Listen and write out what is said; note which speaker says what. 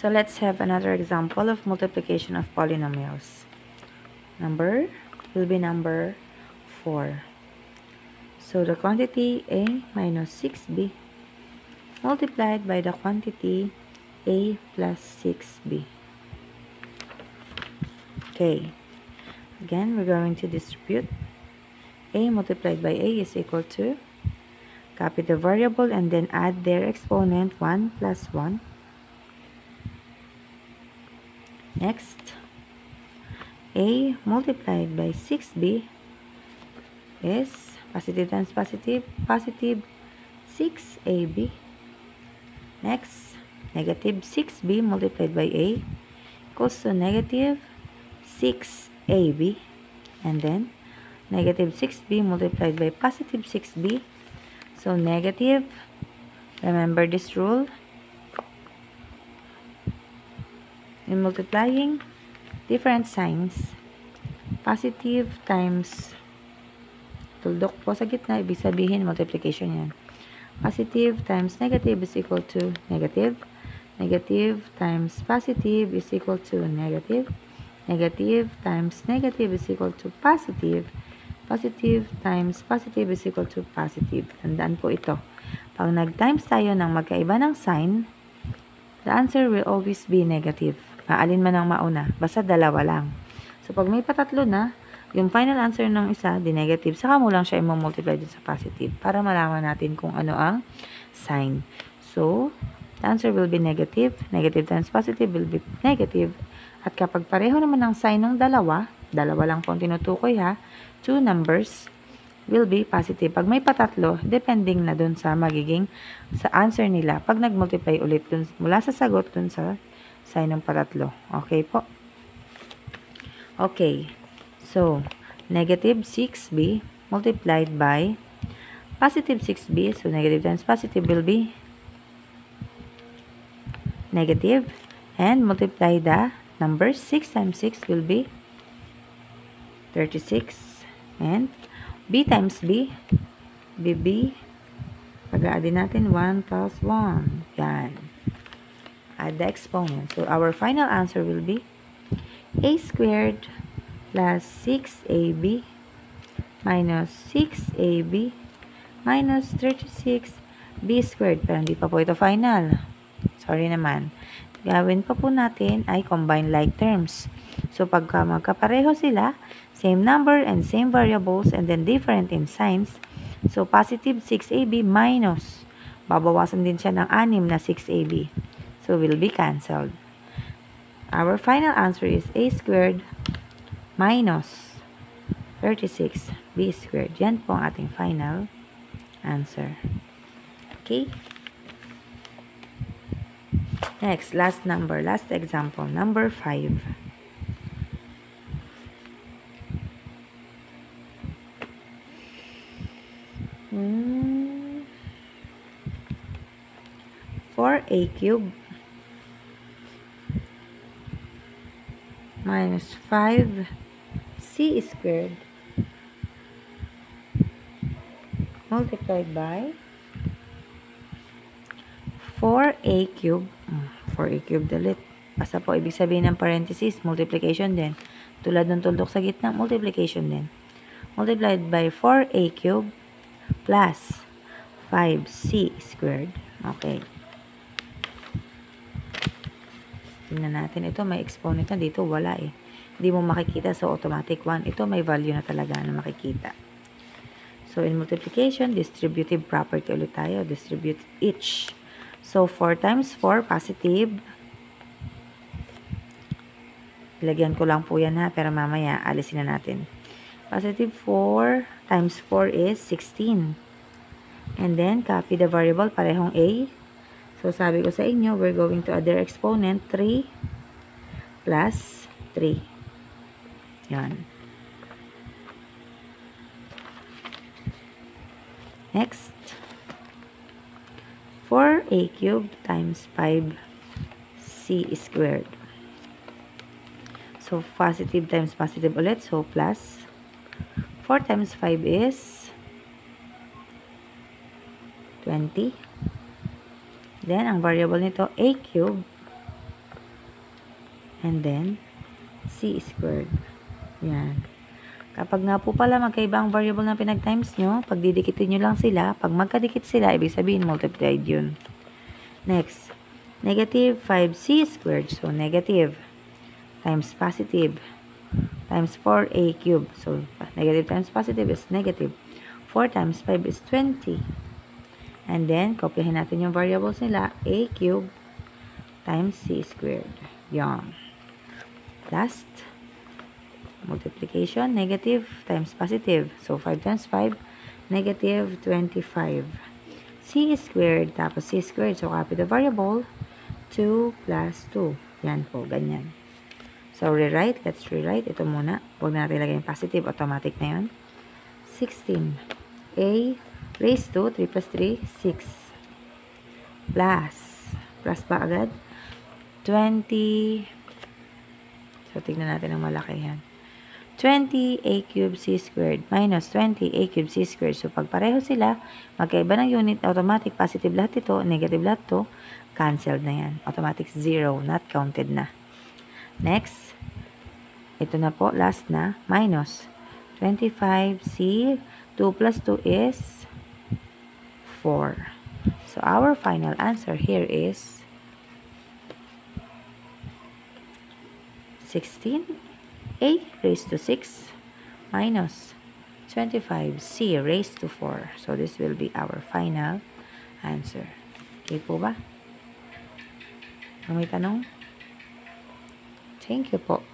Speaker 1: So let's have another example of multiplication of polynomials. Number will be number 4. So the quantity a minus 6b multiplied by the quantity a plus 6b. Okay, again we're going to distribute. A multiplied by a is equal to, copy the variable and then add their exponent 1 plus 1. Next, a multiplied by 6b is positive times positive, positive 6ab. Next, negative 6b multiplied by a equals to negative 6ab. And then, negative 6b multiplied by positive 6b. So, negative, remember this rule, in multiplying different signs, positive times tuldok po sa gitna, ibig sabihin multiplication yan. Positive times negative is equal to negative. Negative times positive is equal to negative. Negative times negative is equal to positive. Positive times positive is equal to positive. Tandaan po ito. Pag nag-times tayo ng magkaiba ng sign, the answer will always be negative. Maalin man ang mauna. Basta dalawa lang. So, pag may patatlo na, yung final answer ng isa, di negative, saka mo lang siya i-multiply dun sa positive para malaman natin kung ano ang sign. So, the answer will be negative. Negative times positive will be negative. At kapag pareho naman ang sign ng dalawa lang po ang tinutukoy ha, two numbers will be positive. Pag may patatlo, depending na dun sa magiging sa answer nila. Pag nag-multiply ulit dun, mula sa sagot dun sa sign ng patatlo. Okay po? Okay. So, negative 6b multiplied by positive 6b. So, negative times positive will be negative. And multiply the numbers. 6 times 6 will be 36. And b times b, bb, pag-aadin natin 1 plus 1. Yan. Add the exponent. So, our final answer will be a squared plus 6ab minus 6ab minus 36b squared. Pero hindi pa po ito final. Sorry naman. Gawin pa po natin ay combine like terms. So, pagka magkapareho sila, same number and same variables and then different in signs. So, positive 6ab minus, babawasan din siya ng 6 na 6ab. So, will be cancelled. Our final answer is a squared minus 36b squared. Yan po ang ating final answer. Okay? Next, last example, number 5. For a cube minus 5c squared multiplied by 4a cube. 4a cube ulit. Basta po, ibig sabihin ng parenthesis, multiplication din. Tulad ng tuldok sa gitna, multiplication din. Multiplied by 4a cube plus 5c squared. Okay. Tingnan natin. Ito, may exponent na dito. Wala eh. Hindi mo makikita. So, automatic 1. Ito, may value na talaga na makikita. So, in multiplication, distributive property ulit tayo. Distribute each. So, 4 times 4, positive. Ilagyan ko lang po yan ha. Pero mamaya, alisin na natin. Positive 4 times 4 is 16. And then, copy the variable. Parehong a. So, sabi ko sa inyo, we're going to add their exponent, 3 plus 3. Yan. Next, 4a cubed times 5c squared. So, positive times positive ulit. So, plus 4 times 5 is 20. Then, ang variable nito, a cube And then, c squared. Yan. Kapag nga po pala magkaiba ang variable na pinag-times nyo, pag didikitin nyo lang sila, pag magkadikit sila, ibig sabihin multiplied yun. Next, negative 5c squared. So, negative times positive times 4a cubed. So, negative times positive is negative. 4 times 5 is 20. And then, kopyahin natin yung variables nila, a cubed times c squared. Yan. Last, multiplication, negative times positive. So, 5 times 5, negative 25. C squared, tapos c squared. So, copy the variable, 2 plus 2. Yan po, ganyan. So, rewrite. Let's rewrite. Ito muna. Huwag na natin ilagay yung positive. Automatic na yun. 16. A raised to 3 plus 3, 6. Plus pa agad? 20. So, tignan natin ang malaki yan. 20a cubed c squared minus 20a cubed c squared. So, pag pareho sila, magkaiba ng unit, automatic, positive lahat ito, negative lahat ito, cancelled na yan. Automatic 0, not counted na. Next, ito na po, last na, minus 25c, 2 plus 2 is 4. So, our final answer here is 16. A raised to 6 minus 25C raised to 4. So, this will be our final answer. Okay po ba? Kung may tanong? Thank you po.